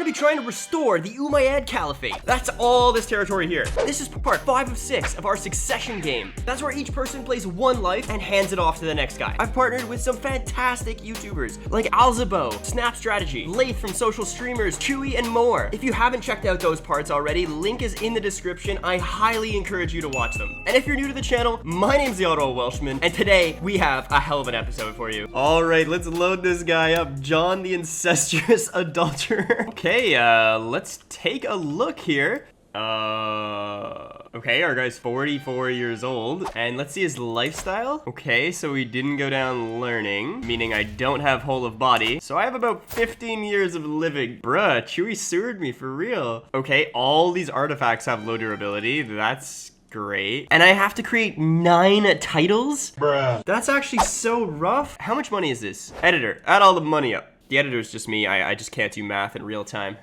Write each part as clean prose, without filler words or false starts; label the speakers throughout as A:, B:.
A: be trying to restore the Umayyad Caliphate. That's all this territory here. This is part 5 of 6 of our succession game. That's where each person plays one life and hands it off to the next guy. I've partnered with some fantastic YouTubers like Alzabo, Snap Strategy, Laith from Social Streamers, Chewy, and more. If you haven't checked out those parts already, link is in the description. I highly encourage you to watch them. And if you're new to the channel, my name's the Ottawa Welshman, and today we have a hell of an episode for you. All right, let's load this guy up. John the incestuous adulterer. Okay, let's take a look here. Okay, our guy's 44 years old, and let's see his lifestyle. Okay, so we didn't go down learning, meaning I don't have whole of body, so I have about 15 years of living. Bruh, Chewy sewered me for real. Okay, all these artifacts have low durability. That's great. And I have to create 9 titles? Bruh. That's actually so rough. How much money is this? Editor, add all the money up. The editor's just me. I just can't do math in real time.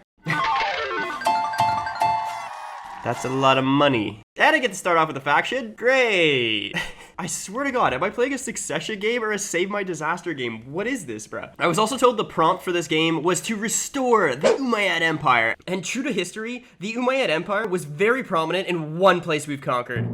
A: That's a lot of money. And I get to start off with a faction? Great! I swear to God, am I playing a succession game or a save my disaster game? What is this, bruh? I was also told the prompt for this game was to restore the Umayyad Empire. And true to history, the Umayyad Empire was very prominent in one place we've conquered.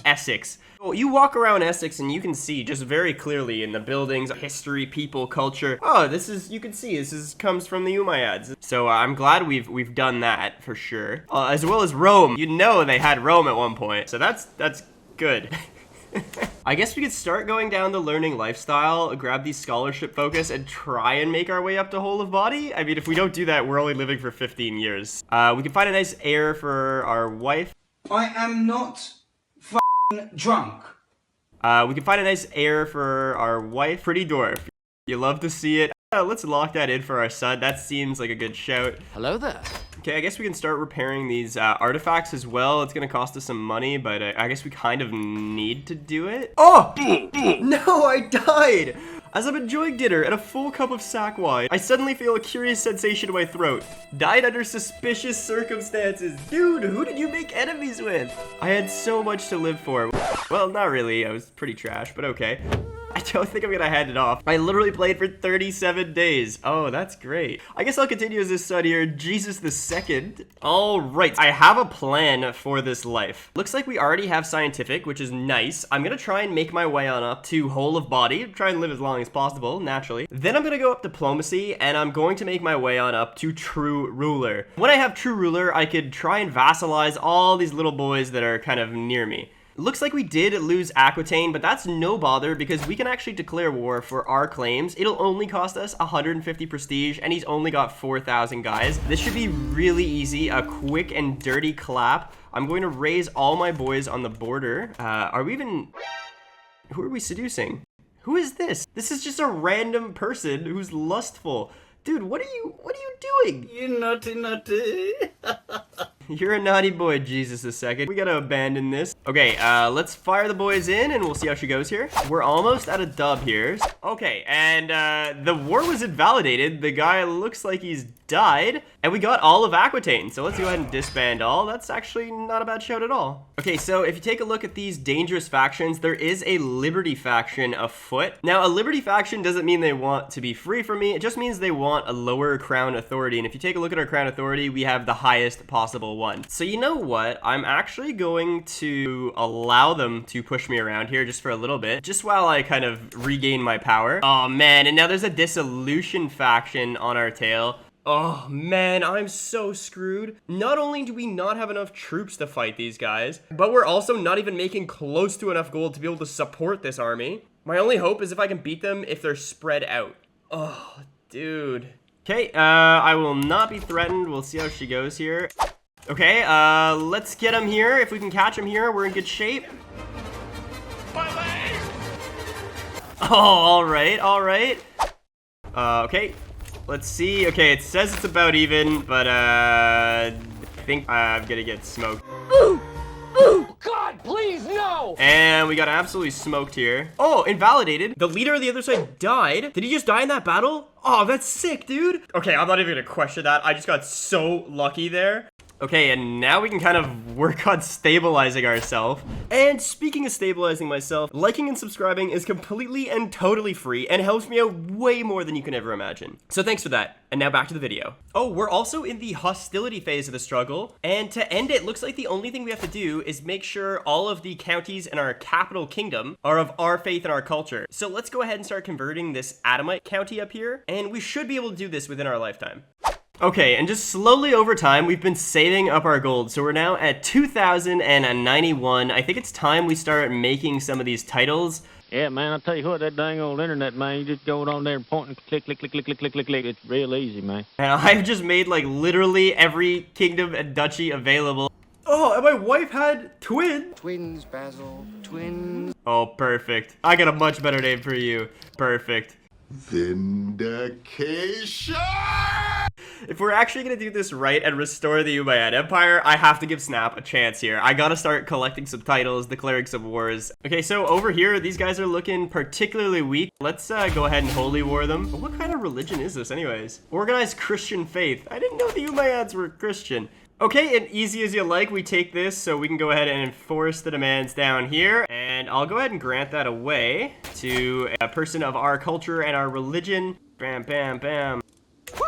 A: Essex. Well, you walk around Essex and you can see just very clearly in the buildings, history, people, culture. Oh, you can see this comes from the Umayyads. So I'm glad we've done that for sure. As well as Rome. You know they had Rome at one point. So that's good. I guess we could start going down the learning lifestyle, grab these scholarship focus, and try and make our way up to whole of body. I mean, if we don't do that, we're only living for 15 years. We can find a nice heir for our wife.
B: I am not drunk.
A: We can find a nice heir for our wife. Pretty dwarf. You love to see it. Let's lock that in for our son. That seems like a good shout.
C: Hello there.
A: Okay, I guess we can start repairing these artifacts as well. It's gonna cost us some money, but I guess we kind of need to do it. Oh! No, I died! As I'm enjoying dinner and a full cup of sack wine, I suddenly feel a curious sensation in my throat. Died under suspicious circumstances. Dude, who did you make enemies with? I had so much to live for. Well, not really. I was pretty trash, but okay. I don't think I'm gonna hand it off. I literally played for 37 days. Oh, that's great. I guess I'll continue as this son here, Jesus the Second. All right, I have a plan for this life. Looks like we already have scientific, which is nice. I'm gonna try and make my way on up to whole of body, try and live as long as possible, naturally. Then I'm gonna go up diplomacy, and I'm going to make my way on up to true ruler. When I have true ruler, I could try and vassalize all these little boys that are kind of near me. Looks like we did lose Aquitaine, but that's no bother because we can actually declare war for our claims. It'll only cost us 150 prestige, and he's only got 4,000 guys. This should be really easy, a quick and dirty clap. I'm going to raise all my boys on the border. Who are we seducing? Who is this? This is just a random person who's lustful. Dude, what are you doing?
B: You naughty.
A: You're a naughty boy, Jesus the Second. We gotta abandon this. Okay, let's fire the boys in and we'll see how she goes here. We're almost at a dub here. Okay, and the war was invalidated. The guy looks like he's died, and we got all of Aquitaine. So let's go ahead and disband all. That's actually not a bad shout at all. Okay, so if you take a look at these dangerous factions, there is a Liberty faction afoot. Now, a Liberty faction doesn't mean they want to be free from me. It just means they want a lower crown authority. And if you take a look at our crown authority, we have the highest possible one. So you know what? I'm actually going to allow them to push me around here just for a little bit, just while I kind of regain my power. Oh man, and now there's a dissolution faction on our tail. Oh man, I'm so screwed. Not only do we not have enough troops to fight these guys, but we're also not even making close to enough gold to be able to support this army. My only hope is if I can beat them if they're spread out. Oh, dude. Okay, I will not be threatened. We'll see how she goes here. Okay, let's get him here. If we can catch him here, we're in good shape. Oh, all right. Okay. Let's see. Okay, it says it's about even, but I think I'm gonna get smoked.
C: Ooh! Ooh! God, please, no!
A: And we got absolutely smoked here. Oh, invalidated. The leader of the other side died. Did he just die in that battle? Oh, that's sick, dude. Okay, I'm not even gonna question that. I just got so lucky there. Okay, and now we can kind of work on stabilizing ourselves. And speaking of stabilizing myself, liking and subscribing is completely and totally free and helps me out way more than you can ever imagine. So thanks for that. And now back to the video. Oh, we're also in the hostility phase of the struggle. And to end it, looks like the only thing we have to do is make sure all of the counties in our capital kingdom are of our faith and our culture. So let's go ahead and start converting this Adamite county up here. And we should be able to do this within our lifetime. Okay, and just slowly over time, we've been saving up our gold. So we're now at 2,091. I think it's time we start making some of these titles.
D: Yeah, man, I'll tell you what, that dang old internet, man, you just go on there and point and click, click, click, click, click, click, click, click. It's real easy, man.
A: And I've just made, like, literally every kingdom and duchy available. Oh, and my wife had twins.
E: Twins, Basil, twins.
A: Oh, perfect. I got a much better name for you. Perfect.
F: Vindication!
A: If we're actually gonna do this right and restore the Umayyad Empire, I have to give Snap a chance here. I gotta start collecting some titles, declaring some wars. Okay, so over here, these guys are looking particularly weak. Let's go ahead and holy war them. What kind of religion is this anyways? Organized Christian faith. I didn't know the Umayyads were Christian. Okay, and easy as you like, we take this so we can go ahead and enforce the demands down here. And I'll go ahead and grant that away to a person of our culture and our religion. Bam, bam, bam.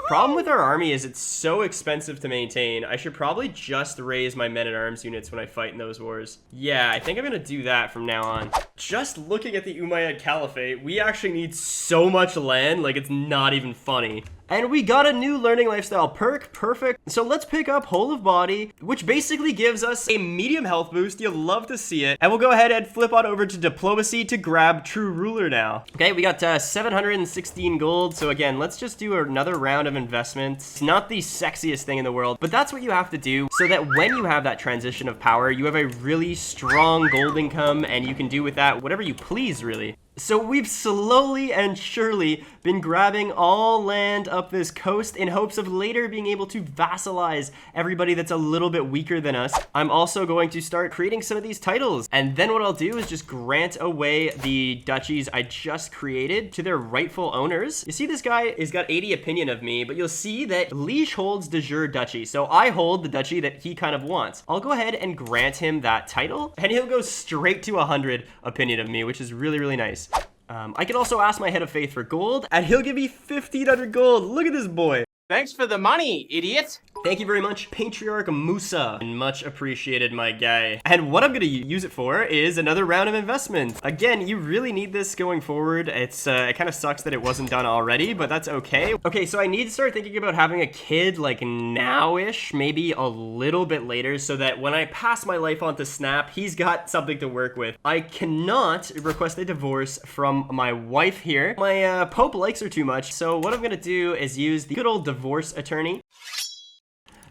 A: Problem with our army is it's so expensive to maintain. I should probably just raise my men-at-arms units when I fight in those wars. Yeah, I think I'm gonna do that from now on. Just looking at the Umayyad Caliphate, we actually need so much land, like it's not even funny. And we got a new learning lifestyle perk, perfect. So let's pick up Whole of Body, which basically gives us a medium health boost. You'll love to see it. And we'll go ahead and flip on over to Diplomacy to grab True Ruler now. Okay, we got 716 gold. So again, let's just do another round of investments. It's not the sexiest thing in the world, but that's what you have to do so that when you have that transition of power, you have a really strong gold income and you can do with that whatever you please, really. So we've slowly and surely been grabbing all land up this coast in hopes of later being able to vassalize everybody that's a little bit weaker than us. I'm also going to start creating some of these titles. And then what I'll do is just grant away the duchies I just created to their rightful owners. You see this guy has got 80 opinion of me, but you'll see that Liege holds de jure duchy. So I hold the duchy that he kind of wants. I'll go ahead and grant him that title and he'll go straight to 100 opinion of me, which is really, really nice. I can also ask my head of faith for gold, and he'll give me 1,500 gold. Look at this boy.
C: Thanks for the money, idiot.
A: Thank you very much, Patriarch Musa. Much appreciated, my guy. And what I'm gonna use it for is another round of investments. Again, you really need this going forward. It kind of sucks that it wasn't done already, but that's okay. Okay, so I need to start thinking about having a kid like now-ish, maybe a little bit later, so that when I pass my life on to Snap, he's got something to work with. I cannot request a divorce from my wife here. My Pope likes her too much, so what I'm gonna do is use the good old divorce attorney.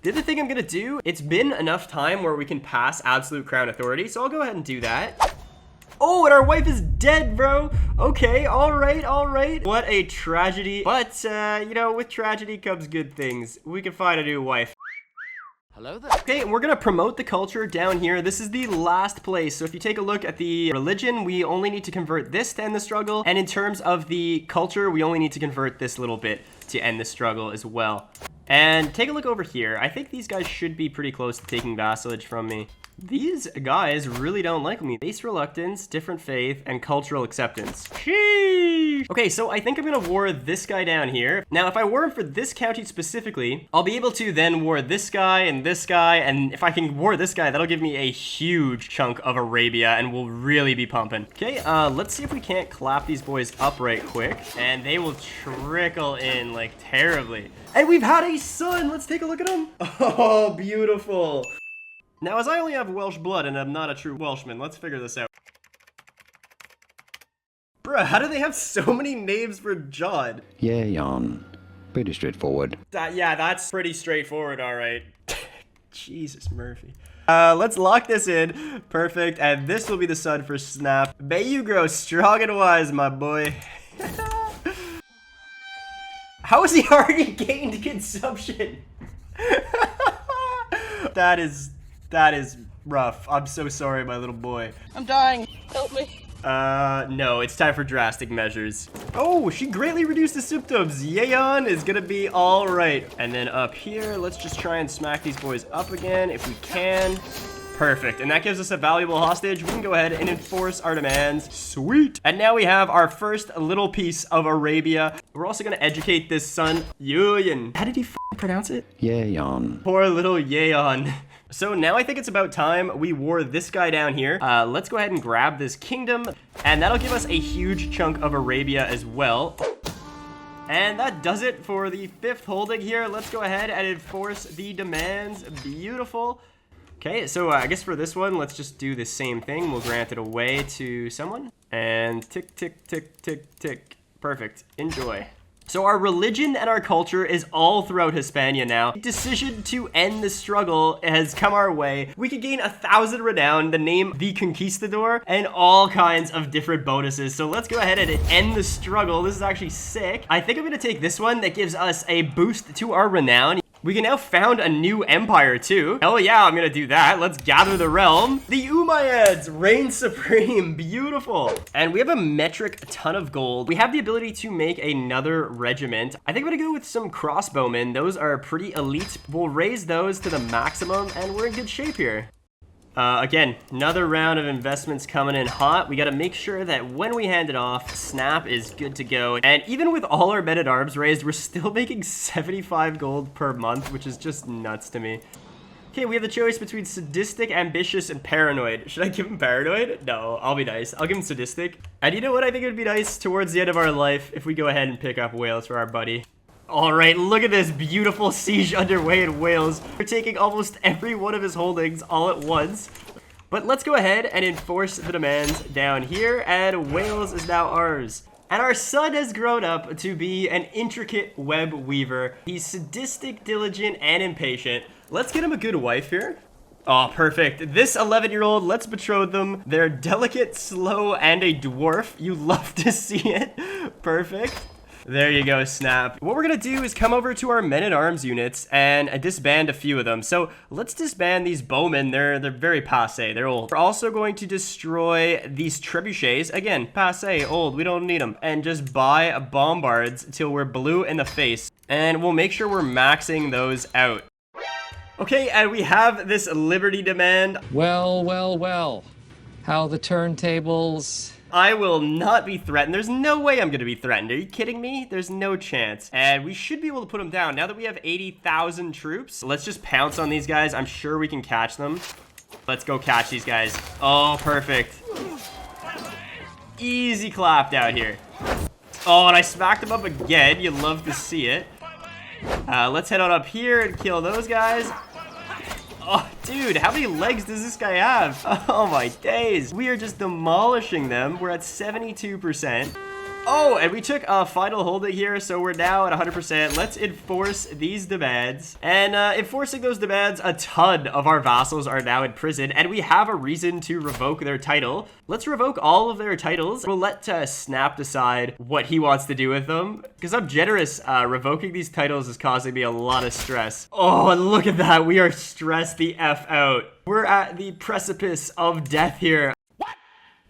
A: The other thing I'm gonna do, it's been enough time where we can pass absolute crown authority, so I'll go ahead and do that. Oh, and our wife is dead, bro. Okay, all right, all right. What a tragedy. But, you know, with tragedy comes good things. We can find a new wife.
E: Hello there.
A: Okay, and we're gonna promote the culture down here. This is the last place. So if you take a look at the religion, we only need to convert this to end the struggle. And in terms of the culture, we only need to convert this little bit to end the struggle as well. And take a look over here. I think these guys should be pretty close to taking vassalage from me. These guys really don't like me. Base reluctance, different faith, and cultural acceptance. Sheesh. Okay, so I think I'm gonna war this guy down here. Now, if I war him for this county specifically, I'll be able to then war this guy, and if I can war this guy, that'll give me a huge chunk of Arabia, and we'll really be pumping. Okay, let's see if we can't clap these boys up right quick, and they will trickle in, like, terribly. And we've had a son! Let's take a look at him. Oh, beautiful. Now, as I only have Welsh blood and I'm not a true Welshman, let's figure this out. Bruh, how do they have so many names for John?
G: Yeah, Jan. Pretty straightforward.
A: Yeah, that's pretty straightforward, alright. Jesus, Murphy. Let's lock this in. Perfect, and this will be the son for Snap. May you grow strong and wise, my boy. How has he already gained consumption? That is rough. I'm so sorry, my little boy.
H: I'm dying. Help me.
A: No, it's time for drastic measures. Oh, she greatly reduced the symptoms. Yeon is gonna be all right. And then up here, let's just try and smack these boys up again if we can. Perfect, and that gives us a valuable hostage. We can go ahead and enforce our demands. Sweet. And now we have our first little piece of Arabia. We're also gonna educate this son, Yuyin. How did he pronounce it?
G: Yeon.
A: Poor little Yeon. So now I think it's about time we wore this guy down here. Let's go ahead and grab this kingdom, and that'll give us a huge chunk of Arabia as well. And that does it for the 5th holding here. Let's go ahead and enforce the demands. Beautiful. Okay, so I guess for this one, let's just do the same thing. We'll grant it away to someone. And tick, tick, tick, tick, tick. Perfect. Enjoy. So our religion and our culture is all throughout Hispania now. The decision to end the struggle has come our way. We could gain 1,000 renown, the name The Conquistador, and all kinds of different bonuses. So let's go ahead and end the struggle. This is actually sick. I think I'm gonna take this one that gives us a boost to our renown. We can now found a new empire too. Hell yeah, I'm gonna do that. Let's gather the realm. The Umayyads reign supreme. Beautiful. And we have a metric ton of gold. We have the ability to make another regiment. I think I'm gonna go with some crossbowmen. Those are pretty elite. We'll raise those to the maximum and we're in good shape here. Again, another round of investments coming in hot. We got to make sure that when we hand it off, Snap is good to go. And even with all our men-at-arms raised, we're still making 75 gold per month, which is just nuts to me. Okay, we have the choice between sadistic, ambitious, and paranoid. Should I give him paranoid? No, I'll be nice. I'll give him sadistic. And you know what? I think it would be nice towards the end of our life if we go ahead and pick up Wales for our buddy. All right, look at this beautiful siege underway in Wales. We're taking almost every one of his holdings all at once. But let's go ahead and enforce the demands down here, and Wales is now ours. And our son has grown up to be an intricate web weaver. He's sadistic, diligent, and impatient. Let's get him a good wife here. Oh, perfect. This 11-year-old, let's betroth them. They're delicate, slow, and a dwarf. You love to see it. Perfect. There you go, Snap. What we're gonna do is come over to our men-at-arms units and disband a few of them. So let's disband these bowmen. They're very passé. They're old. We're also going to destroy these trebuchets. Again, passé, old. We don't need them. And just buy bombards till we're blue in the face. And we'll make sure we're maxing those out. Okay, and we have this liberty demand.
F: Well, well, well. How the turntables...
A: I will not be threatened. There's no way I'm going to be threatened. Are you kidding me? There's no chance. And we should be able to put them down. Now that we have 80,000 troops, let's just pounce on these guys. I'm sure we can catch them. Let's go catch these guys. Oh, perfect. Easy clap down here. Oh, and I smacked them up again. You love to see it. Let's head on up here and kill those guys. Oh, dude, how many legs does this guy have? Oh, my days. We are just demolishing them. We're at 72%. Oh, and we took a final holding here, so we're now at 100%. Let's enforce these demands. And enforcing those demands, a ton of our vassals are now in prison, and we have a reason to revoke their title. Let's revoke all of their titles. We'll let Snap decide what he wants to do with them, because I'm generous. Revoking these titles is causing me a lot of stress. Oh, and look at that. We are stressed the F out. We're at the precipice of death here.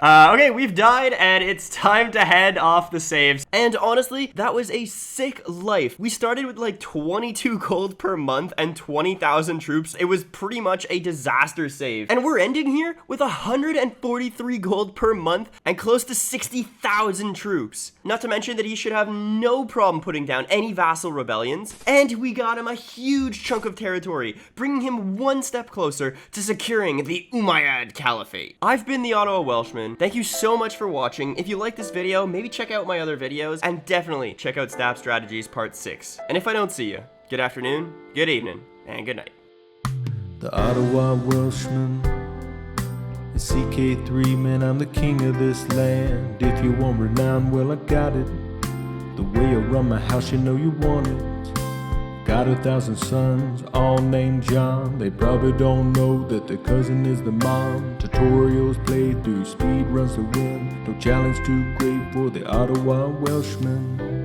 A: Okay, we've died, and it's time to hand off the saves. And honestly, that was a sick life. We started with like 22 gold per month and 20,000 troops. It was pretty much a disaster save. And we're ending here with 143 gold per month and close to 60,000 troops. Not to mention that he should have no problem putting down any vassal rebellions. And we got him a huge chunk of territory, bringing him one step closer to securing the Umayyad Caliphate. I've been the Ottawa Welshman. Thank you so much for watching. If you like this video, maybe check out my other videos, and definitely check out Snap Strategies Part 6. And if I don't see you, good afternoon, good evening, and good night.
H: The Ottawa Welshman, the CK3, man, I'm the king of this land. If you want renown, well, I got it. The way I run my house, you know you want it. Got 1,000 sons, all named John. They probably don't know that their cousin is the mom. Tutorials played through, speed runs to win. No challenge too great for the Ottawa Welshman.